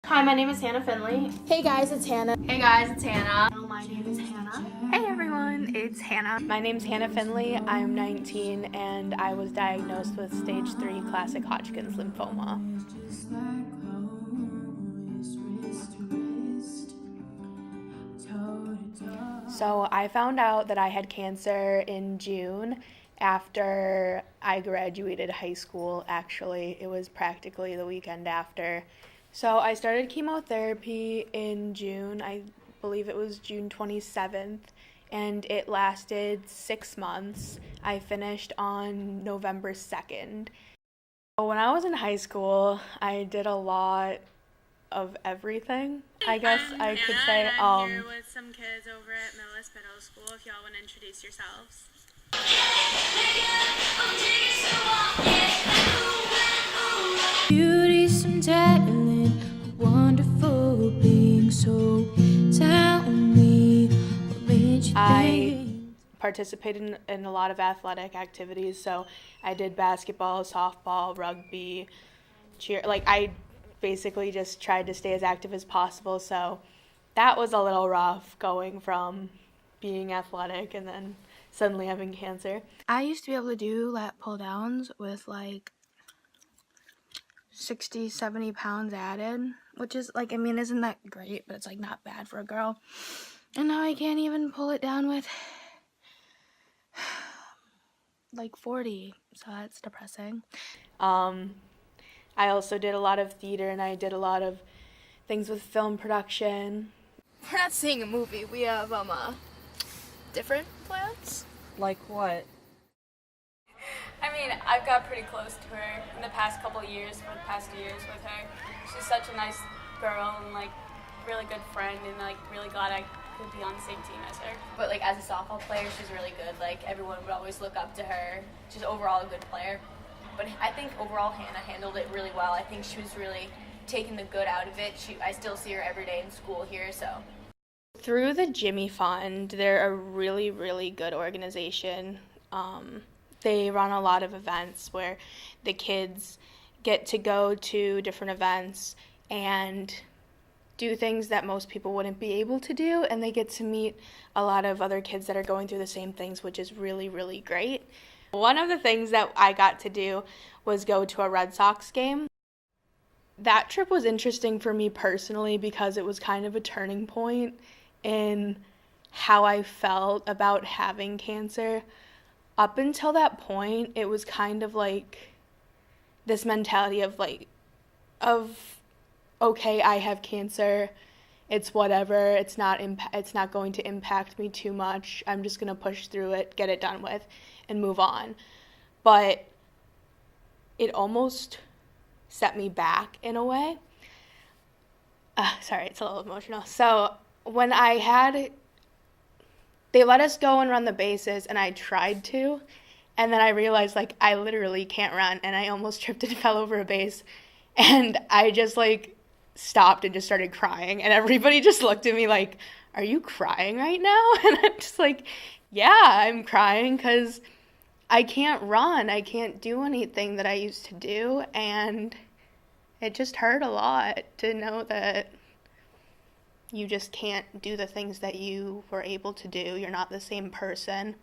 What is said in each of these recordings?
Hi, my name is Hannah Finley. Hey guys, it's Hannah. Hey guys, it's Hannah. My name is Hannah. Hey everyone, it's Hannah. My name's Hannah Finley. I'm 19 and I was diagnosed with stage 3 classic Hodgkin's lymphoma. So I found out that I had cancer in June after I graduated high school, actually. It was practically the weekend after. So I started chemotherapy in June. I believe it was June 27th, and it lasted 6 months. I finished on November 2nd. When I was in high school, I did a lot of everything, I guess I could say. I'm here with some kids over at Millis Middle School. If y'all want to introduce yourselves. Beauty, some talent, a wonderful being. So tell me, what made you think? Participated in a lot of athletic activities, so I did basketball, softball, rugby, cheer. I basically just tried to stay as active as possible, so that was a little rough going from being athletic and then suddenly having cancer. I used to be able to do lat pull downs with 60, 70 pounds added, which is isn't that great, but it's not bad for a girl. And now I can't even pull it down with 40, so that's depressing. I also did a lot of theater and I did a lot of things with film production. We're not seeing a movie. We have different plans. Like what? I mean, I've got pretty close to her in the past couple of years, for the past years with her. She's such a nice girl and really good friend, and really glad I could be on the same team as her. But as a softball player, she's really good. Everyone would always look up to her. She's overall a good player. But I think overall Hannah handled it really well. I think she was really taking the good out of it. I still see her every day in school here, so. Through the Jimmy Fund, they're a really, really good organization. They run a lot of events where the kids get to go to different events and do things that most people wouldn't be able to do, and they get to meet a lot of other kids that are going through the same things, which is really, really great. One of the things that I got to do was go to a Red Sox game. That trip was interesting for me personally because it was kind of a turning point in how I felt about having cancer. Up until that point, it was kind of this mentality of okay, I have cancer, it's whatever, it's not going to impact me too much, I'm just going to push through it, get it done with, and move on. But it almost set me back in a way. Sorry, it's a little emotional. So when they let us go and run the bases, and I tried to, and then I realized I literally can't run, and I almost tripped and fell over a base, and I just stopped and just started crying, and everybody just looked at me are you crying right now? And I'm just yeah, I'm crying because I can't run, I can't do anything that I used to do, and it just hurt a lot to know that you just can't do the things that you were able to do. You're not the same person.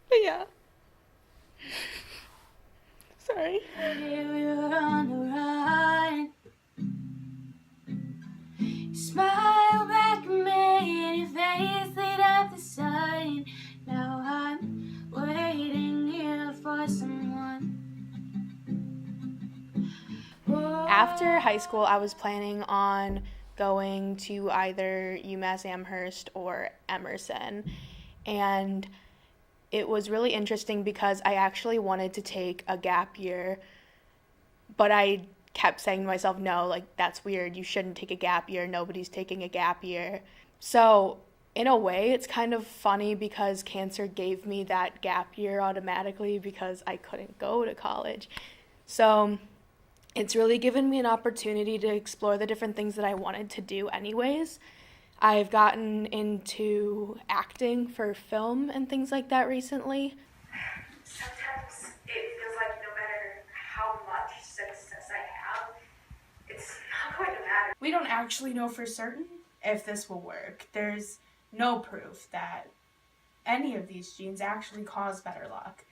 But yeah. Sorry. We were on the run. Smile back at me and your face lit up the sun. Now I'm waiting here for someone. After high school, I was planning on going to either UMass Amherst or Emerson, and it was really interesting because I actually wanted to take a gap year, but I kept saying to myself, no, that's weird, you shouldn't take a gap year, nobody's taking a gap year. So in a way, it's kind of funny because cancer gave me that gap year automatically because I couldn't go to college. So It's really given me an opportunity to explore the different things that I wanted to do anyways. I've gotten into acting for film and things like that recently. Sometimes it feels like no matter how much success I have, it's not going to matter. We don't actually know for certain if this will work. There's no proof that any of these genes actually cause better luck.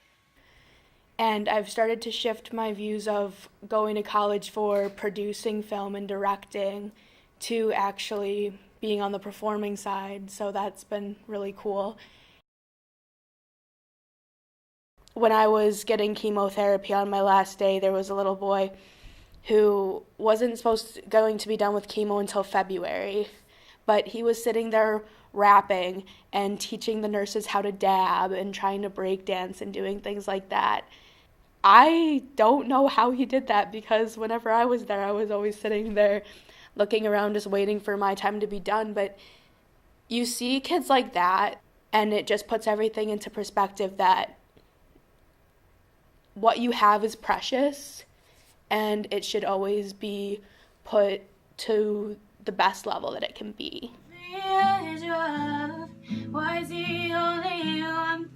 And I've started to shift my views of going to college for producing film and directing to actually being on the performing side, so that's been really cool. When I was getting chemotherapy on my last day, there was a little boy who wasn't going to be done with chemo until February, but he was sitting there rapping and teaching the nurses how to dab and trying to break dance and doing things like that. I don't know how he did that, because whenever I was there, I was always sitting there looking around just waiting for my time to be done. But you see kids like that, and it just puts everything into perspective that what you have is precious, and it should always be put to the best level that it can be. The edge of was the only one